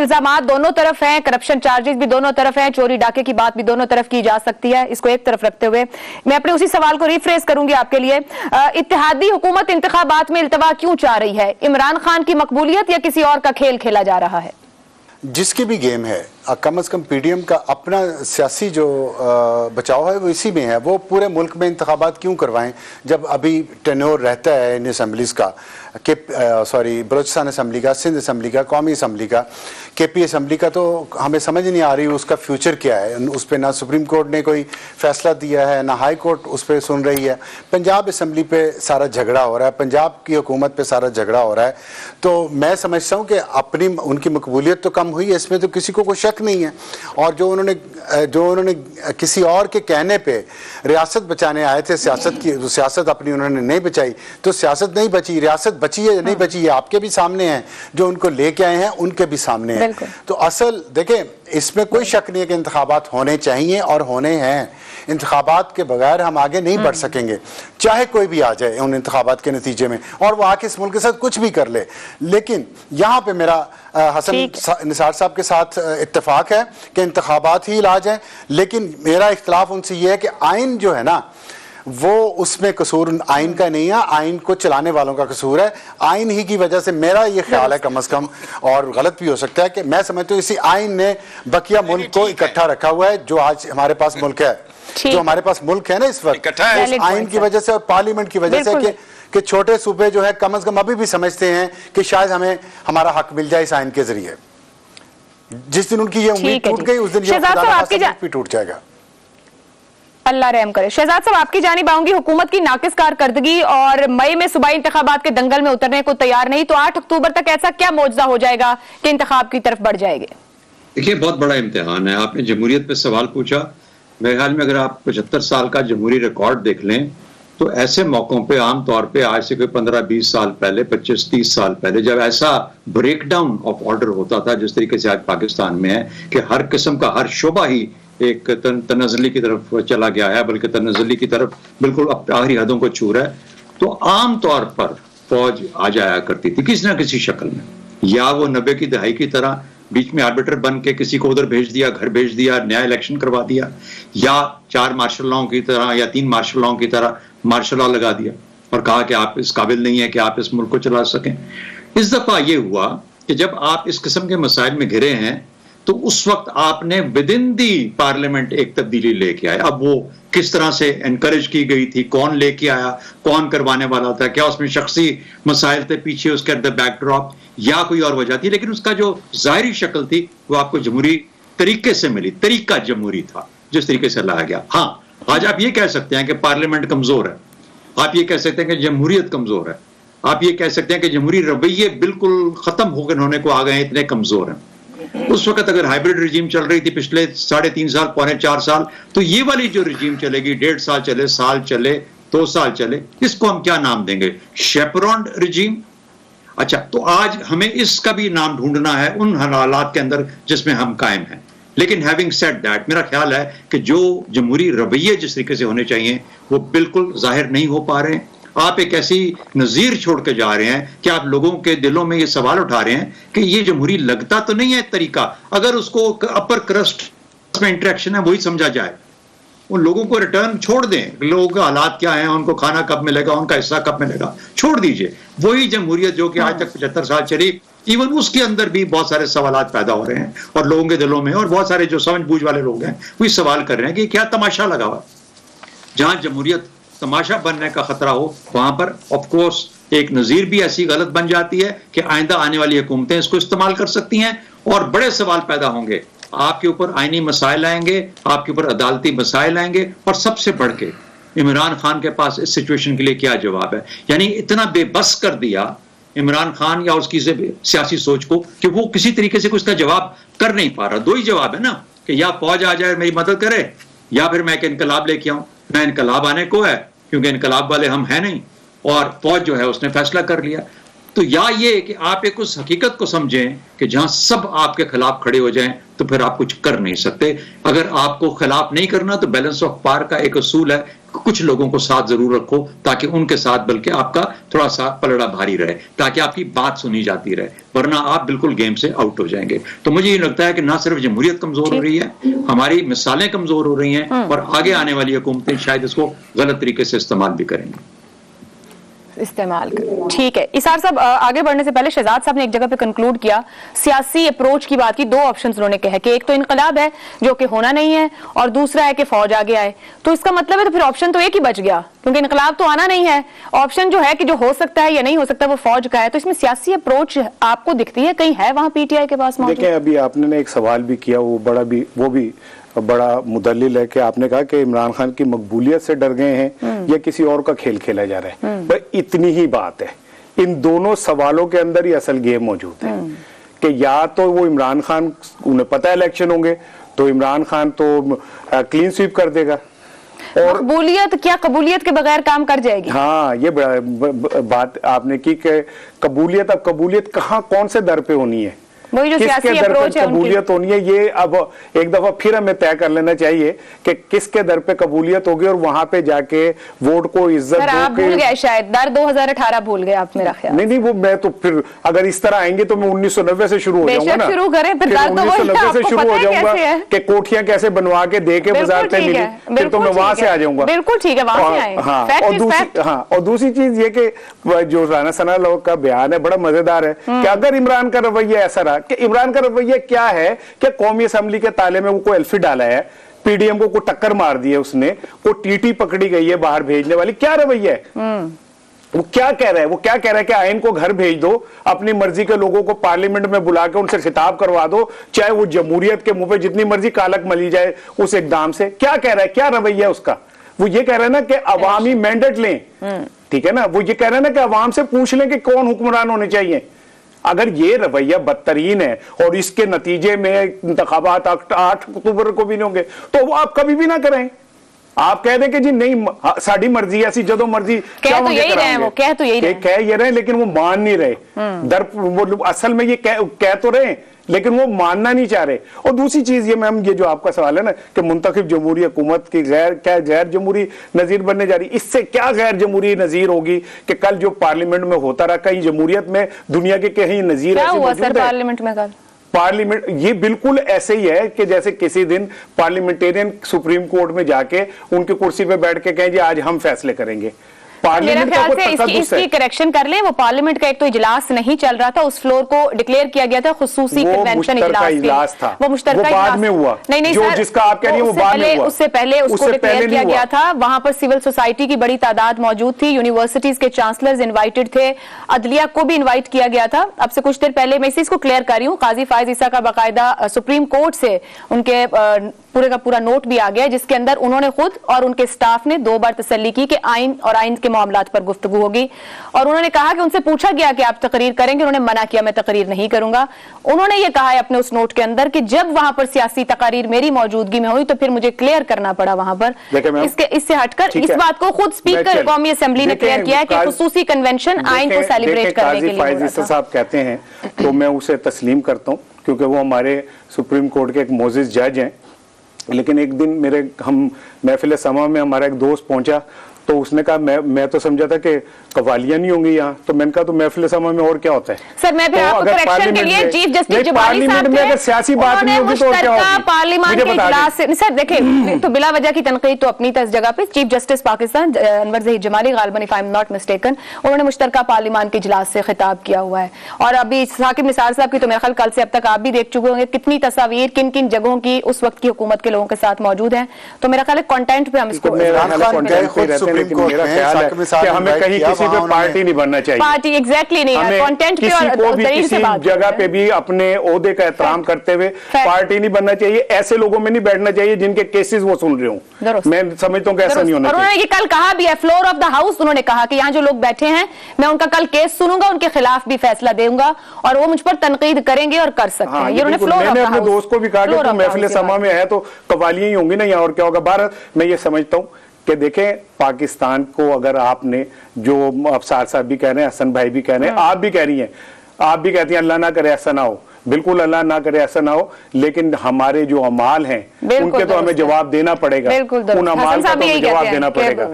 इल्जामात दोनों तरफ हैं, करप्शन चार्जेस भी दोनों तरफ हैं, चोरी डाके की बात भी दोनों तरफ की जा सकती है। इसको एक तरफ रखते हुए मैं अपने उसी सवाल को रिफ्रेश करूंगी आपके लिए। इत्तेहादी हुकूमत इंतखाबात में इल्तवा क्यों चाह रही है? इमरान खान की मकबूलियत या किसी और का खेल खेला जा रहा है? जिसकी भी गेम है, कम से कम पीडीएम का अपना सियासी जो बचाव है वो इसी में है। वो पूरे मुल्क में इंतखाबात क्यों करवाएं जब अभी टेन्योर रहता है इन असम्बलीज का, के बलोचिस्तान असम्बली का, सिंध असम्बली का, कौमी असम्बली का, केपी असम्बली का। तो हमें समझ नहीं आ रही उसका फ्यूचर क्या है। उस पर ना सुप्रीम कोर्ट ने कोई फैसला दिया है, ना हाई कोर्ट उस पर सुन रही है। पंजाब असम्बली पे सारा झगड़ा हो रहा है, पंजाब की हुकूमत पे सारा झगड़ा हो रहा है। तो मैं समझता हूँ कि अपनी उनकी मकबूलियत तो कम हुई है, इसमें तो किसी को कोई शक नहीं है। और जो उन्होंने किसी और के कहने पे रियासत बचाने आए थे, सियासत अपनी उन्होंने नहीं बचाई, तो सियासत नहीं बची, रियासत बची है या नहीं बची है आपके भी सामने है, जो उनको लेके आए हैं उनके भी सामने है। तो असल देखें, इसमें कोई शक नहीं है कि इंतखाबात होने चाहिए और होने हैं। इंतखाबात के बगैर हम आगे नहीं बढ़ सकेंगे, चाहे कोई भी आ जाए उन इंतखाबात के नतीजे में, और वो आके इस मुल्क के साथ कुछ भी कर ले। लेकिन यहाँ पे मेरा हसन निसार साहब के साथ इत्तेफाक है कि इंतखाबात ही इलाज है। लेकिन मेरा इख्तलाफ उनसे ये है कि आइन जो है ना, वो उसमें कसूर आइन का नहीं है, आइन को चलाने वालों का कसूर है। आइन ही की वजह से मेरा ये ख्याल है, कम से कम, और गलत भी हो सकता है, कि मैं समझता हूँ इसी आइन ने बकिया मुल्क को इकट्ठा रखा हुआ है। जो आज हमारे पास मुल्क है, जो हमारे पास मुल्क है ना इस वक्त, उस आइन की वजह से और पार्लियामेंट की वजह से कि छोटे सूबे जो है कम से कम अभी भी समझते हैं कि शायद हमें हमारा हक मिल जाए इस आइन के जरिए। जिस दिन उनकी ये उम्मीद टूट गई, उस दिन ये टूट जाएगा। अल्लाह रहम करे। शहजाद साहब, आपकी जानिब आऊंगी। हुकूमत की नाकिस कारकर्दगी और मई में सूबाई इंतखाबात के दंगल में उतरने को तैयार नहीं, तो 8 अक्टूबर तक ऐसा क्या मौजज़ा हो जाएगा कि इंतखाब की तरफ बढ़ जाएंगे? देखिए, बहुत बड़ा इम्तिहान है। आपने जमहूरियत पे सवाल पूछा। मेरे ख्याल में अगर आप 75 साल का जमहूरी रिकॉर्ड देख लें तो ऐसे मौकों पे आम तौर पे आज से कोई 15-20 साल पहले, 25-30 साल पहले, जब ऐसा ब्रेकडाउन ऑफ ऑर्डर होता था जिस तरीके से आज पाकिस्तान में है कि हर किस्म का हर शोबा ही एक तनज़्ज़ुली की तरफ चला गया है, बल्कि तनज़्ज़ुली की तरफ बिल्कुल आखिरी हदों को छू रहा है, तो आम तौर पर फौज आ जाया करती थी किसी ना किसी शक्ल में। या वो 90 की दहाई की तरह बीच में आर्बिटर बन के किसी को उधर भेज दिया, घर भेज दिया, नया इलेक्शन करवा दिया, या 4 मार्शल लॉ की तरह या 3 मार्शल लॉ की तरह मार्शल लॉ लगा दिया और कहा कि आप इस काबिल नहीं है कि आप इस मुल्क को चला सकें। इस दफा ये हुआ कि जब आप इस किस्म के मसाइल में घिरे हैं तो उस वक्त आपने विद इन दी पार्लियामेंट एक तब्दीली लेके आए। अब वो किस तरह से एनकरेज की गई थी, कौन लेके आया, कौन करवाने वाला था, क्या उसमें शख्सी मसाइल थे पीछे उसके द बैकड्रॉप, या कोई और वजह थी, लेकिन उसका जो जाहिरी शक्ल थी वो आपको जमहूरी तरीके से मिली। तरीका जमहूरी था जिस तरीके से लाया गया। हाँ, आज आप ये कह सकते हैं कि पार्लियामेंट कमजोर है, आप ये कह सकते हैं कि जमहूरियत कमजोर है, आप ये कह सकते हैं कि जमहूरी रवैये बिल्कुल खत्म होकर होने को आ गए हैं, इतने कमजोर हैं। उस वक्त अगर हाइब्रिड रिजीम चल रही थी पिछले 3.5 साल, 3.25 साल, तो ये वाली जो रिजीम चलेगी, 1.5 साल चले, साल चले, 2 साल चले, इसको हम क्या नाम देंगे? शेपरॉन रिजीम। अच्छा, तो आज हमें इसका भी नाम ढूंढना है उन हालात के अंदर जिसमें हम कायम हैं। लेकिन हैविंग सेड दैट, मेरा ख्याल है कि जो जमहूरी रवैये जिस तरीके से होने चाहिए वो बिल्कुल जाहिर नहीं हो पा रहे हैं। आप एक ऐसी नज़ीर छोड़ के जा रहे हैं कि आप लोगों के दिलों में ये सवाल उठा रहे हैं कि ये जमहूरी लगता तो नहीं है तरीका। अगर उसको अपर क्रस्ट में इंटरेक्शन है वही समझा जाए, उन लोगों को रिटर्न छोड़ दें, लोगों के हालात क्या हैं, उनको खाना कब मिलेगा, उनका हिस्सा कब मिलेगा, छोड़ दीजिए। वही जमहूरियत जो कि आज तक 75 साल चली, इवन उसके अंदर भी बहुत सारे सवालात पैदा हो रहे हैं और लोगों के दिलों में, और बहुत सारे जो समझ बूझ वाले लोग हैं वो सवाल कर रहे हैं कि क्या तमाशा लगा हुआ। जहां जमहूरियत तमाशा बनने का खतरा हो वहां पर ऑफ कोर्स एक नज़ीर भी ऐसी गलत बन जाती है कि आइंदा आने वाली हुकूमतें इसको इस्तेमाल कर सकती हैं और बड़े सवाल पैदा होंगे। आपके ऊपर आईनी मसाइल आएंगे, आपके ऊपर अदालती मसाइल आएंगे, और सबसे बढ़ के इमरान खान के पास इस सिचुएशन के लिए क्या जवाब है। यानी इतना बेबस कर दिया इमरान खान या उसकी सियासी सोच को कि वो किसी तरीके से कुछ का जवाब कर नहीं पा रहा। 2 ही जवाब है ना, कि या फौज आ जाए मेरी मदद करे, या फिर मैं एक इनकलाब लेके आऊं। मैं इनकलाब आने को है क्योंकि इनकलाब वाले हम हैं नहीं, और फौज जो है उसने फैसला कर लिया। तो या ये कि आप एक उस हकीकत को समझें कि जहां सब आपके खिलाफ खड़े हो जाएं तो फिर आप कुछ कर नहीं सकते। अगर आपको खिलाफ नहीं करना तो बैलेंस ऑफ पावर का एक असूल है, कुछ लोगों को साथ जरूर रखो ताकि उनके साथ बल्कि आपका थोड़ा सा पलड़ा भारी रहे, ताकि आपकी बात सुनी जाती रहे, वरना आप बिल्कुल गेम से आउट हो जाएंगे। तो मुझे ये लगता है कि ना सिर्फ जमहूरियत कमजोर हो रही है, हमारी मिसालें कमजोर हो रही हैं और आगे आने वाली हुकूमतें शायद इसको गलत तरीके से इस्तेमाल भी करेंगी। ठीक है इसार साहब, आगे बढ़ने से पहले शहजाद साहब ने एक जगह पे कंक्लूड किया, सियासी अप्रोच की बात की। दो ऑप्शंस उन्होंने कहे कि एक तो इनकलाब है जो कि होना नहीं है और दूसरा है कि फौज आगे आए। तो इसका मतलब है तो फिर ऑप्शन तो एक ही बच गया, क्योंकि इनकलाब तो आना नहीं है। ऑप्शन जो है कि जो हो सकता है या नहीं हो सकता वो फौज का है। तो इसमें सियासी अप्रोच आपको दिखती है कहीं है वहां पीटीआई के पास? देखिए अभी आपने एक सवाल भी किया, वो भी बड़ा मुदल्लिल है कि आपने कहा कि इमरान खान की मकबूलियत से डर गए हैं या किसी और का खेल खेला जा रहा है। पर इतनी ही बात है, इन दोनों सवालों के अंदर ही असल गेम मौजूद है कि या तो वो इमरान खान, उन्हें पता है इलेक्शन होंगे तो इमरान खान तो क्लीन स्वीप कर देगा और कबूलियत क्या कबूलियत के बगैर काम कर जाएगी। हाँ ये बात आपने की कि कबूलियत, अब कबूलियत कहाँ कौन से दर पे होनी है, वही जो सियासी अप्रोच है कबूलियत होनी है, ये अब एक दफा फिर हमें तय कर लेना चाहिए कि किसके दर पे कबूलियत होगी और वहां पे जाके वोट को इज्जत आप भूल गए शायद, दर 2018 भूल गए आप मेरा ख्याल। नहीं वो मैं तो फिर अगर इस तरह आएंगे तो मैं 1990 से शुरू हो जाऊंगा ना, शुरू करें फिर 1990 से शुरू हो जाऊंगा कि कोठियां कैसे बनवा के दे के बाजार पे मिली, फिर तो मैं वहां से आ जाऊंगा। बिल्कुल ठीक है, वहां से आए। हाँ और दूसरी चीज ये कि जो राना सना लोग का बयान है बड़ा मजेदार है कि अगर इमरान का रवैया ऐसा रहा कि इमरान का रवैया क्या है कि कौमी असेंबली के ताले में वो कोई एल्फी डाला है, पीडीएम को टक्कर मार दी है उसने, को टीटी पकड़ी गई है बाहर भेजने वाली, क्या रवैया है? वो क्या कह रहा है? वो क्या कह रहा है कि आइन को घर भेज दो, अपनी मर्जी के लोगों को पार्लियामेंट में बुला के उनसे खिताब करवा दो, चाहे वो जमहूरियत के मुंह पे जितनी मर्जी कालक मली जाए उस इकदाम से। क्या कह रहा है, क्या रवैया है उसका? वो ये कह रहा है ना कि अवामी मैंडेट लें, ठीक है ना, वो ये कह रहा है ना कि अवाम से पूछ लें कि कौन हुक्मरान होने चाहिए। अगर ये रवैया बदतरीन है और इसके नतीजे में इंतखाबात 8 अक्टूबर को भी नहीं होंगे तो वो आप कभी भी ना करें। आप कह दें कि जी नहीं साड़ी मर्जी ऐसी जो मर्जी कह तो यही रहे, वो कह तो यही कह ये रहे लेकिन वो मान नहीं रहे। वो असल में ये कह तो रहे लेकिन वो मानना नहीं चाह रहे। और दूसरी चीज ये मैम, ये जो आपका सवाल है ना कि मुंतखब जमहूरी हुकूमत की गैर जमहूरी नजीर बनने जा रही, इससे क्या गैर जमहूरी नजीर होगी कि कल जो पार्लियामेंट में होता रहा, कहीं जमहूरियत में दुनिया के कहीं नजीर क्या हुआ सर पार्लियामेंट में कल? पार्लियामेंट ये बिल्कुल ऐसे ही है कि जैसे किसी दिन पार्लियामेंटेरियन सुप्रीम कोर्ट में जाके उनकी कुर्सी पे बैठ के कहें जी आज हम फैसले करेंगे। मेरा ख्याल से इसकी करेक्शन कर लें, वो पार्लियामेंट का एक तो इजलास नहीं चल रहा था, उस फ्लोर को डिक्लेयर किया गया था खुसूसी कन्वेंशन इजलास था, वो मुश्तरका बाद में हुआ। नहीं जो जिसका आप कह रही हैं वो बाद में हुआ, उससे पहले उसको डिक्लेयर किया गया था। वहां पर सिविल सोसाइटी की बड़ी तादाद मौजूद थी, यूनिवर्सिटीज के चांसलर्स इन्वाइटेड थे, अदलिया को भी इन्वाइट किया गया था। अब से कुछ देर पहले मैं इसी को क्लियर कर रही हूँ, काजी फायज ईसा का बाकायदा सुप्रीम कोर्ट से उनके पूरे का पूरा नोट भी आ गया जिसके अंदर उन्होंने खुद और उनके स्टाफ ने 2 बार तसल्ली की कि आइन और आइन के मामलात पर गुफ्तगू होगी। और उन्होंने कहा कि उनसे पूछा गया कि आप तकरीर करेंगे, उन्होंने मना किया मैं तकरीर नहीं करूंगा। उन्होंने ये कहा है अपने उस नोट के अंदर कि जब वहां पर सियासी तकरीर मेरी मौजूदगी में हुई तो फिर मुझे क्लियर करना पड़ा वहां पर। इससे हटकर इस बात को खुद स्पीकर कौमी असेंबली ने क्लियर किया है कि खुसूसी कन्वेंशन आइन को सेलिब्रेट करने के लिए साहब कहते हैं तो मैं उसे तस्लीम करता हूँ क्योंकि वो हमारे सुप्रीम कोर्ट के एक मोजिज जज हैं। लेकिन एक दिन हम महफिल समा में हमारा एक दोस्त पहुंचा तो उसने कहा मैं तो समझा था कि कवालियां नहीं होंगी यहाँ, तो मैंने कहा तो महफिल समा में और क्या होता है? सर मैं भी आपको करेक्शन के लिए चीफ जस्टिस जुबानी साहब में अगर सियासी बात नहीं होगी तो क्या होगी? पार्लियामेंट के इजलास से सर देखिए तो बिला वजह की तनकीद तो अपनी जगह पे चीफ जस्टिस पाकिस्तान अनवर ज़हीर जमाली गालिबन if I am not mistaken उन्होंने मुश्तरका पार्लियामान के इजलास से खिताब किया हुआ है। और अभी साकिब निसार साहब की तो मेरे ख्याल कल से अब तक आप भी देख चुके होंगे कितनी तस्वीर किन किन जगहों की उस वक्त की हुकूमत के लोगों के साथ मौजूद है। तो मेरा ख्याल है कंटेंट पे हम इसको कि हमें कहीं किसी पे पार्टी नहीं बनना चाहिए, पार्टी एग्जैक्टली नहीं है, कंटेंट पे और दलील से बात जगह पे भी अपने ओहदे का एहतराम करते हुए पार्टी नहीं बनना चाहिए। ऐसे लोगों में नहीं बैठना चाहिए जिनके केसेस वो सुन रहे हूं। मैं समझता हूं कि ऐसा नहीं होना चाहिए। उन्होंने ये कल कहा भी है फ्लोर ऑफ द हाउस, उन्होंने कहा कि यहाँ जो लोग बैठे हैं मैं उनका कल केस सुनूंगा, उनके खिलाफ भी फैसला दूंगा और वो मुझ पर तनकीद करेंगे और कर सकते हैं। ये मैंने अपने दोस्त को भी कहा कि महफिल समा में है तो कवालियां ही होंगी ना यहाँ और क्या होगा। भारत मैं ये समझता हूँ कि देखें पाकिस्तान को अगर आपने, जो अफसार साहब भी कह रहे हैं, हसन भाई भी कह रहे हैं, आप भी कह रही हैं, आप भी कहती हैं अल्लाह ना करे ऐसा ना हो, बिल्कुल अल्लाह ना करे ऐसा ना हो, लेकिन हमारे जो अमाल हैं उनके तो हमें जवाब देना पड़ेगा, उन अमाल का तो हमें जवाब देना पड़ेगा।